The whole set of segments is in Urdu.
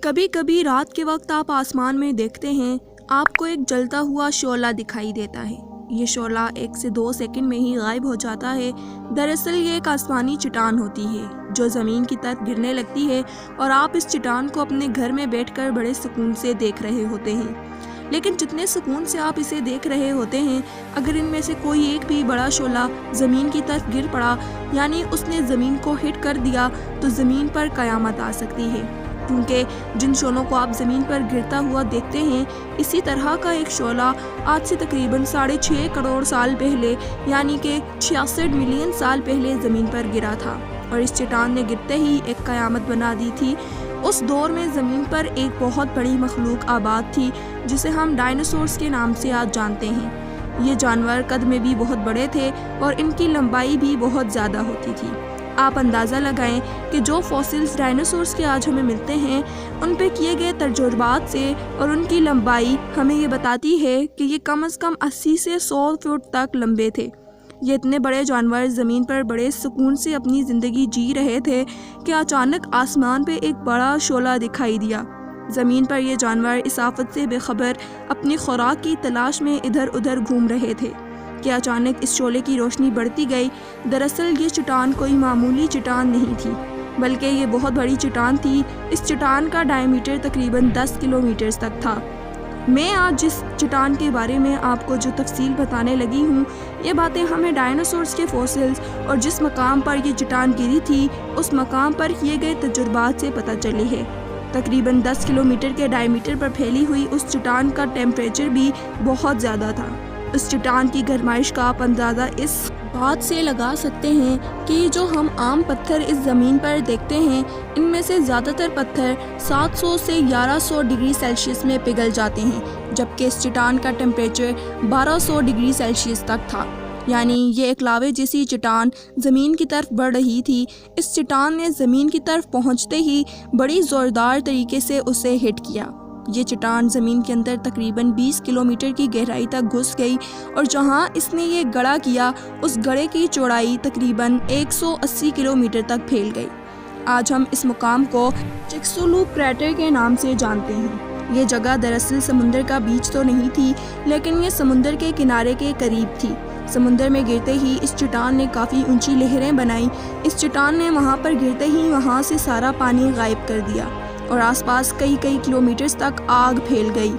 کبھی کبھی رات کے وقت آپ آسمان میں دیکھتے ہیں آپ کو ایک جلتا ہوا شعلہ دکھائی دیتا ہے۔ یہ شعلہ 1 سے 2 سیکنڈ میں ہی غائب ہو جاتا ہے۔ دراصل یہ ایک آسمانی چٹان ہوتی ہے جو زمین کی طرف گرنے لگتی ہے اور آپ اس چٹان کو اپنے گھر میں بیٹھ کر بڑے سکون سے دیکھ رہے ہوتے ہیں۔ لیکن جتنے سکون سے آپ اسے دیکھ رہے ہوتے ہیں، اگر ان میں سے کوئی ایک بھی بڑا شعلہ زمین کی طرف گر پڑا، یعنی اس نے زمین کو ہٹ کر دیا، تو زمین پر قیامت آ سکتی ہے۔ کیونکہ جن شعلوں کو آپ زمین پر گرتا ہوا دیکھتے ہیں، اسی طرح کا ایک شعلہ آج سے تقریباً 6.5 کروڑ سال پہلے، یعنی کہ 66 ملین سال پہلے زمین پر گرا تھا، اور اس چٹان نے گرتے ہی ایک قیامت بنا دی تھی۔ اس دور میں زمین پر ایک بہت بڑی مخلوق آباد تھی جسے ہم ڈائناسورز کے نام سے آج جانتے ہیں۔ یہ جانور قد میں بھی بہت بڑے تھے اور ان کی لمبائی بھی بہت زیادہ ہوتی تھی۔ آپ اندازہ لگائیں کہ جو فوسلز ڈائناسورز کے آج ہمیں ملتے ہیں، ان پہ کیے گئے تجربات سے اور ان کی لمبائی ہمیں یہ بتاتی ہے کہ یہ کم از کم 80 سے 100 فٹ تک لمبے تھے۔ یہ اتنے بڑے جانور زمین پر بڑے سکون سے اپنی زندگی جی رہے تھے کہ اچانک آسمان پہ ایک بڑا شعلہ دکھائی دیا۔ زمین پر یہ جانور اس آفت سے بے خبر اپنی خوراک کی تلاش میں ادھر ادھر گھوم رہے تھے کہ اچانک اس شعلے کی روشنی بڑھتی گئی۔ دراصل یہ چٹان کوئی معمولی چٹان نہیں تھی، بلکہ یہ بہت بڑی چٹان تھی۔ اس چٹان کا ڈائیمیٹر تقریباً 10 کلومیٹر تک تھا۔ میں آج جس چٹان کے بارے میں آپ کو جو تفصیل بتانے لگی ہوں، یہ باتیں ہمیں ڈائناسورز کے فوسلز اور جس مقام پر یہ چٹان گری تھی، اس مقام پر کیے گئے تجربات سے پتہ چلی ہے۔ تقریباً 10 کلومیٹر کے ڈائیمیٹر پر پھیلی ہوئی اس چٹان کا ٹیمپریچر بھی بہت زیادہ تھا۔ اس چٹان کی گرمائش کا آپ اندازہ اس بات سے لگا سکتے ہیں کہ جو ہم عام پتھر اس زمین پر دیکھتے ہیں، ان میں سے زیادہ تر پتھر 700 سے 1100 ڈگری سیلسیس میں پگھل جاتے ہیں، جبکہ اس چٹان کا ٹیمپریچر 1200 ڈگری سیلسیس تک تھا۔ یعنی یہ ایک لاوے جیسی چٹان زمین کی طرف بڑھ رہی تھی۔ اس چٹان نے زمین کی طرف پہنچتے ہی بڑی زوردار طریقے سے اسے ہٹ کیا۔ یہ چٹان زمین کے اندر تقریباً 20 کلومیٹر کی گہرائی تک گھس گئی، اور جہاں اس نے یہ گڑھا کیا، اس گڑھے کی چوڑائی تقریباً 180 کلومیٹر تک پھیل گئی۔ آج ہم اس مقام کو چکسولوپ کریٹر کے نام سے جانتے ہیں۔ یہ جگہ دراصل سمندر کا بیچ تو نہیں تھی، لیکن یہ سمندر کے کنارے کے قریب تھی۔ سمندر میں گرتے ہی اس چٹان نے کافی اونچی لہریں بنائیں۔ اس چٹان نے وہاں پر گرتے ہی وہاں سے سارا پانی غائب کر دیا، اور آس پاس کئی کلومیٹرز تک آگ پھیل گئی،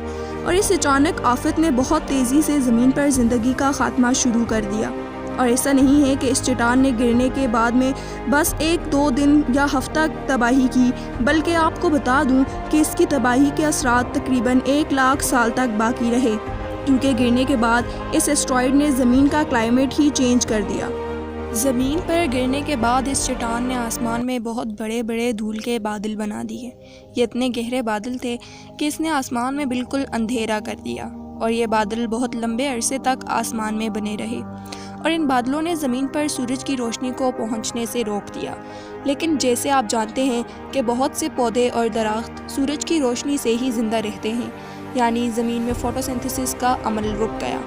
اور اس اچانک آفت نے بہت تیزی سے زمین پر زندگی کا خاتمہ شروع کر دیا۔ اور ایسا نہیں ہے کہ اس چٹان نے گرنے کے بعد میں بس 1-2 دن یا ہفتہ تباہی کی، بلکہ آپ کو بتا دوں کہ اس کی تباہی کے اثرات تقریباً 1 لاکھ سال تک باقی رہے، کیونکہ گرنے کے بعد اس ایسٹرائیڈ نے زمین کا کلائمیٹ ہی چینج کر دیا۔ زمین پر گرنے کے بعد اس چٹان نے آسمان میں بہت بڑے بڑے دھول کے بادل بنا دیے۔ یہ اتنے گہرے بادل تھے کہ اس نے آسمان میں بالکل اندھیرا کر دیا، اور یہ بادل بہت لمبے عرصے تک آسمان میں بنے رہے، اور ان بادلوں نے زمین پر سورج کی روشنی کو پہنچنے سے روک دیا۔ لیکن جیسے آپ جانتے ہیں کہ بہت سے پودے اور درخت سورج کی روشنی سے ہی زندہ رہتے ہیں، یعنی زمین میں فوٹوسنتھسس کا عمل رک گیا۔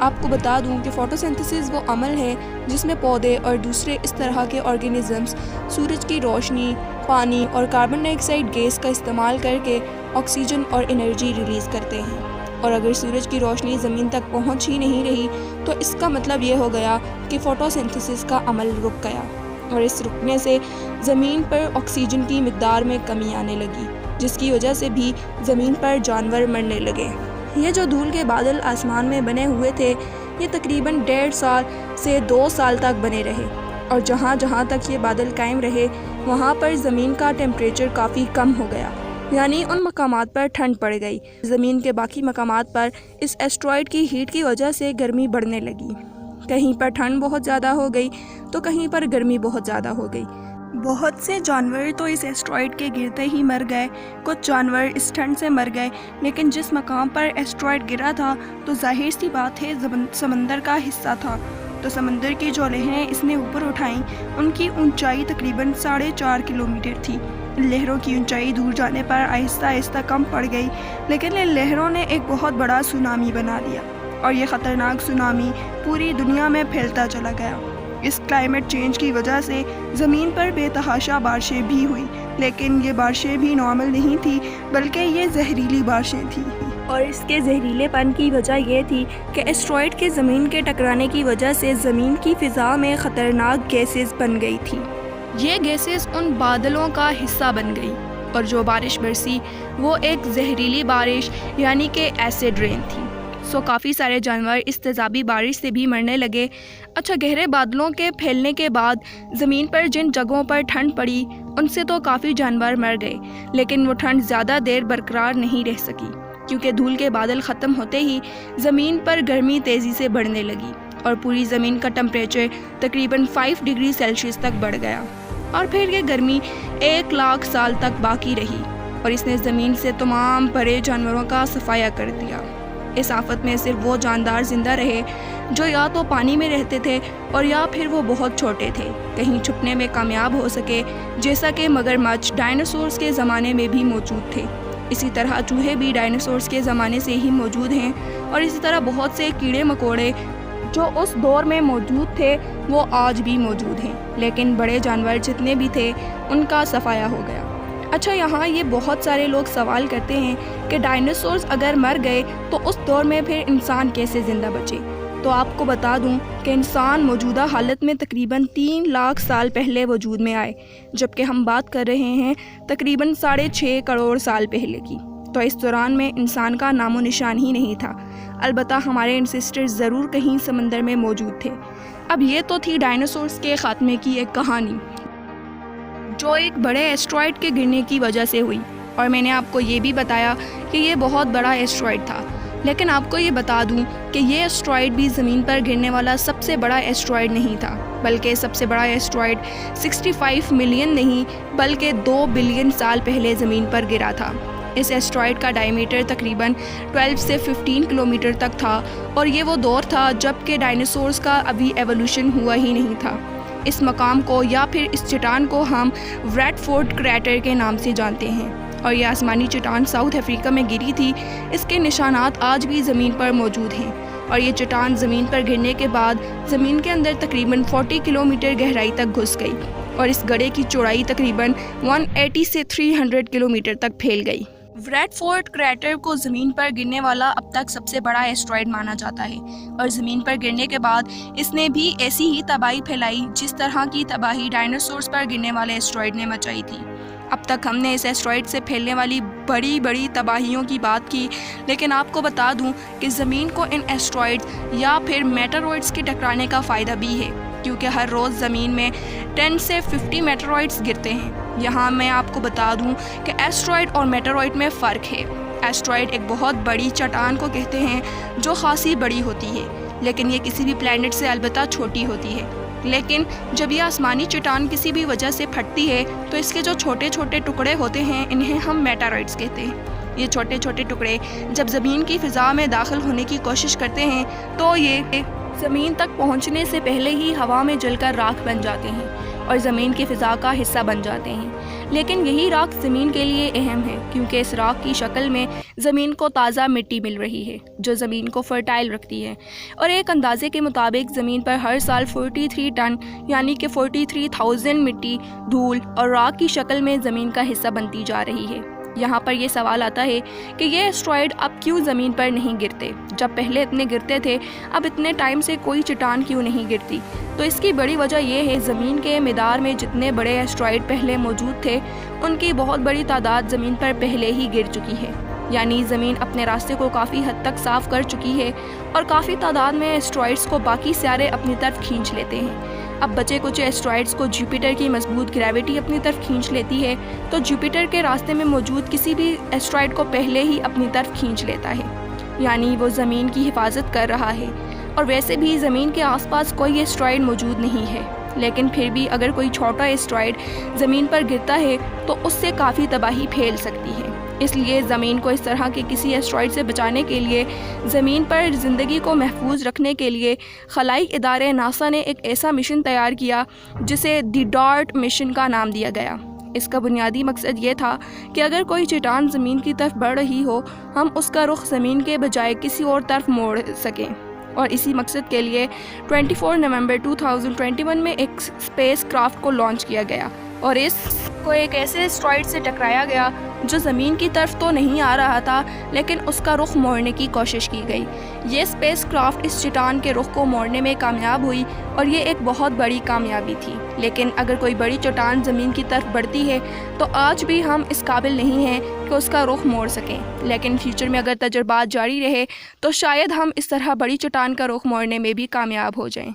آپ کو بتا دوں کہ فوٹوسنتھسس وہ عمل ہے جس میں پودے اور دوسرے اس طرح کے آرگینزمز سورج کی روشنی، پانی اور کاربن ڈائی آکسائڈ گیس کا استعمال کر کے آکسیجن اور انرجی ریلیز کرتے ہیں۔ اور اگر سورج کی روشنی زمین تک پہنچ ہی نہیں رہی تو اس کا مطلب یہ ہو گیا کہ فوٹوسنتھسس کا عمل رک گیا، اور اس رکنے سے زمین پر آکسیجن کی مقدار میں کمی آنے لگی، جس کی وجہ سے بھی زمین پر جانور مرنے لگے۔ یہ جو دھول کے بادل آسمان میں بنے ہوئے تھے، یہ تقریباً 1.5 سال سے 2 سال تک بنے رہے، اور جہاں جہاں تک یہ بادل قائم رہے وہاں پر زمین کا ٹیمپریچر کافی کم ہو گیا، یعنی ان مقامات پر ٹھنڈ پڑ گئی۔ زمین کے باقی مقامات پر اس ایسٹرائیڈ کی ہیٹ کی وجہ سے گرمی بڑھنے لگی۔ کہیں پر ٹھنڈ بہت زیادہ ہو گئی تو کہیں پر گرمی بہت زیادہ ہو گئی۔ بہت سے جانور تو اس ایسٹرائیڈ کے گرتے ہی مر گئے، کچھ جانور اس ٹھنڈ سے مر گئے، لیکن جس مقام پر ایسٹرائیڈ گرا تھا تو ظاہر سی بات ہے سمندر کا حصہ تھا، تو سمندر کی جو لہریں اس نے اوپر اٹھائیں، ان کی اونچائی تقریباً 4.5 کلومیٹر تھی۔ لہروں کی اونچائی دور جانے پر آہستہ آہستہ کم پڑ گئی، لیکن ان لہروں نے ایک بہت بڑا سونامی بنا دیا، اور یہ خطرناک سونامی پوری دنیا میں پھیلتا چلا گیا۔ اس کلائمیٹ چینج کی وجہ سے زمین پر بے تحاشا بارشیں بھی ہوئی، لیکن یہ بارشیں بھی نارمل نہیں تھی بلکہ یہ زہریلی بارشیں تھیں۔ اور اس کے زہریلے پن کی وجہ یہ تھی کہ اسٹرائڈ کے زمین کے ٹکرانے کی وجہ سے زمین کی فضا میں خطرناک گیسز بن گئی تھی۔ یہ گیسز ان بادلوں کا حصہ بن گئی اور جو بارش برسی وہ ایک زہریلی بارش یعنی کہ ایسڈ رین تھی۔ کافی سارے جانور اس تیزابی بارش سے بھی مرنے لگے۔ گہرے بادلوں کے پھیلنے کے بعد زمین پر جن جگہوں پر ٹھنڈ پڑی ان سے تو کافی جانور مر گئے، لیکن وہ ٹھنڈ زیادہ دیر برقرار نہیں رہ سکی کیونکہ دھول کے بادل ختم ہوتے ہی زمین پر گرمی تیزی سے بڑھنے لگی اور پوری زمین کا ٹمپریچر تقریباً 5 ڈگری سیلسیس تک بڑھ گیا، اور پھر یہ گرمی 1 لاکھ سال تک باقی رہی اور اس نے زمین سے تمام بڑے جانوروں کا صفایا کر دیا۔ اس آفت میں صرف وہ جاندار زندہ رہے جو یا تو پانی میں رہتے تھے اور یا پھر وہ بہت چھوٹے تھے، کہیں چھپنے میں کامیاب ہو سکے، جیسا کہ مگرمچھ ڈائناسورز کے زمانے میں بھی موجود تھے۔ اسی طرح چوہے بھی ڈائناسورز کے زمانے سے ہی موجود ہیں، اور اسی طرح بہت سے کیڑے مکوڑے جو اس دور میں موجود تھے وہ آج بھی موجود ہیں، لیکن بڑے جانور جتنے بھی تھے ان کا صفایا ہو گیا۔ یہاں یہ بہت سارے لوگ سوال کرتے ہیں کہ ڈائناسورز اگر مر گئے تو اس دور میں پھر انسان کیسے زندہ بچے؟ تو آپ کو بتا دوں کہ انسان موجودہ حالت میں تقریباً 3 لاکھ سال پہلے وجود میں آئے، جبکہ ہم بات کر رہے ہیں تقریباً 6.5 کروڑ سال پہلے کی۔ تو اس دوران میں انسان کا نام و نشان ہی نہیں تھا، البتہ ہمارے انسسٹرز ضرور کہیں سمندر میں موجود تھے۔ اب یہ تو تھی ڈائناسورز کے خاتمے کی ایک کہانی جو ایک بڑے ایسٹرائڈ کے گرنے کی وجہ سے ہوئی، اور میں نے آپ کو یہ بھی بتایا کہ یہ بہت بڑا ایسٹرائڈ تھا۔ لیکن آپ کو یہ بتا دوں کہ یہ ایسٹرائڈ بھی زمین پر گرنے والا سب سے بڑا ایسٹرائڈ نہیں تھا، بلکہ سب سے بڑا ایسٹرائڈ 65 ملین نہیں بلکہ 2 بلین سال پہلے زمین پر گرا تھا۔ اس ایسٹرائڈ کا ڈائیمیٹر تقریباً 12 سے 15 کلومیٹر تک تھا، اور یہ وہ دور تھا جب کہ ڈائناسورز کا ابھی ایوولوشن ہوا ہی نہیں تھا۔ اس مقام کو یا پھر اس چٹان کو ہم ریڈفورڈ کریٹر کے نام سے جانتے ہیں، اور یہ آسمانی چٹان ساؤتھ افریقہ میں گری تھی۔ اس کے نشانات آج بھی زمین پر موجود ہیں، اور یہ چٹان زمین پر گرنے کے بعد زمین کے اندر تقریباً 40 کلومیٹر گہرائی تک گھس گئی، اور اس گڑھے کی چوڑائی تقریباً 180 سے 300 کلومیٹر تک پھیل گئی۔ ریڈفورڈ کریٹر کو زمین پر گرنے والا اب تک سب سے بڑا ایسٹرائڈ مانا جاتا ہے، اور زمین پر گرنے کے بعد اس نے بھی ایسی ہی تباہی پھیلائی جس طرح کی تباہی ڈائناسورز پر گرنے والے ایسٹرائڈ نے مچائی تھی۔ اب تک ہم نے اس ایسٹرائڈ سے پھیلنے والی بڑی بڑی تباہیوں کی بات کی، لیکن آپ کو بتا دوں کہ زمین کو ان ایسٹرائڈز یا پھر میٹرائڈز کے ٹکرانے کا فائدہ بھی ہے، کیونکہ ہر روز زمین میں 10 سے 50 میٹرائڈز گرتے ہیں۔ یہاں میں آپ کو بتا دوں کہ ایسٹرائڈ اور میٹرائڈ میں فرق ہے۔ ایسٹرائڈ ایک بہت بڑی چٹان کو کہتے ہیں جو خاصی بڑی ہوتی ہے، لیکن یہ کسی بھی پلینٹ سے البتہ چھوٹی ہوتی ہے۔ لیکن جب یہ آسمانی چٹان کسی بھی وجہ سے پھٹتی ہے تو اس کے جو چھوٹے چھوٹے ٹکڑے ہوتے ہیں انہیں ہم میٹرائڈز کہتے ہیں۔ یہ چھوٹے چھوٹے ٹکڑے جب زمین کی فضا میں داخل ہونے کی کوشش کرتے ہیں تو یہ زمین تک پہنچنے سے پہلے ہی ہوا میں جل کر راکھ بن جاتے ہیں اور زمین کی فضا کا حصہ بن جاتے ہیں۔ لیکن یہی راکھ زمین کے لیے اہم ہے، کیونکہ اس راکھ کی شکل میں زمین کو تازہ مٹی مل رہی ہے جو زمین کو فرٹائل رکھتی ہے، اور ایک اندازے کے مطابق زمین پر ہر سال 43 ٹن یعنی کہ 43,000 مٹی، دھول اور راکھ کی شکل میں زمین کا حصہ بنتی جا رہی ہے۔ یہاں پر یہ سوال آتا ہے کہ یہ ایسٹرائڈ اب کیوں زمین پر نہیں گرتے؟ جب پہلے اتنے گرتے تھے اب اتنے ٹائم سے کوئی چٹان کیوں نہیں گرتی؟ تو اس کی بڑی وجہ یہ ہے زمین کے مدار میں جتنے بڑے ایسٹرائڈ پہلے موجود تھے ان کی بہت بڑی تعداد زمین پر پہلے ہی گر چکی ہے، یعنی زمین اپنے راستے کو کافی حد تک صاف کر چکی ہے اور کافی تعداد میں ایسٹرائڈز کو باقی سیارے اپنی طرف کھینچ لیتے ہیں۔ اب بچے کچھ ایسٹرائڈز کو جوپیٹر کی مضبوط گریوٹی اپنی طرف کھینچ لیتی ہے، تو جوپیٹر کے راستے میں موجود کسی بھی ایسٹرائڈ کو پہلے ہی اپنی طرف کھینچ لیتا ہے، یعنی وہ زمین کی حفاظت کر رہا ہے۔ اور ویسے بھی زمین کے آس پاس کوئی ایسٹرائڈ موجود نہیں ہے، لیکن پھر بھی اگر کوئی چھوٹا ایسٹرائڈ زمین پر گرتا ہے تو اس سے کافی تباہی پھیل سکتی ہے۔ اس لیے زمین کو اس طرح کے کسی ایسٹرائڈ سے بچانے کے لیے، زمین پر زندگی کو محفوظ رکھنے کے لیے خلائی ادارے ناسا نے ایک ایسا مشن تیار کیا جسے دی ڈارٹ مشن کا نام دیا گیا۔ اس کا بنیادی مقصد یہ تھا کہ اگر کوئی چٹان زمین کی طرف بڑھ رہی ہو ہم اس کا رخ زمین کے بجائے کسی اور طرف موڑ سکیں، اور اسی مقصد کے لیے 24 نومبر 2021 میں ایک اسپیس کرافٹ کو لانچ کیا گیا اور اس کو ایک ایسے اسٹرائڈ سے ٹکرایا گیا جو زمین کی طرف تو نہیں آ رہا تھا لیکن اس کا رخ موڑنے کی کوشش کی گئی۔ یہ اسپیس کرافٹ اس چٹان کے رخ کو موڑنے میں کامیاب ہوئی اور یہ ایک بہت بڑی کامیابی تھی۔ لیکن اگر کوئی بڑی چٹان زمین کی طرف بڑھتی ہے تو آج بھی ہم اس قابل نہیں ہیں کہ اس کا رخ موڑ سکیں، لیکن فیوچر میں اگر تجربات جاری رہے تو شاید ہم اس طرح بڑی چٹان کا رخ موڑنے میں بھی کامیاب ہو جائیں۔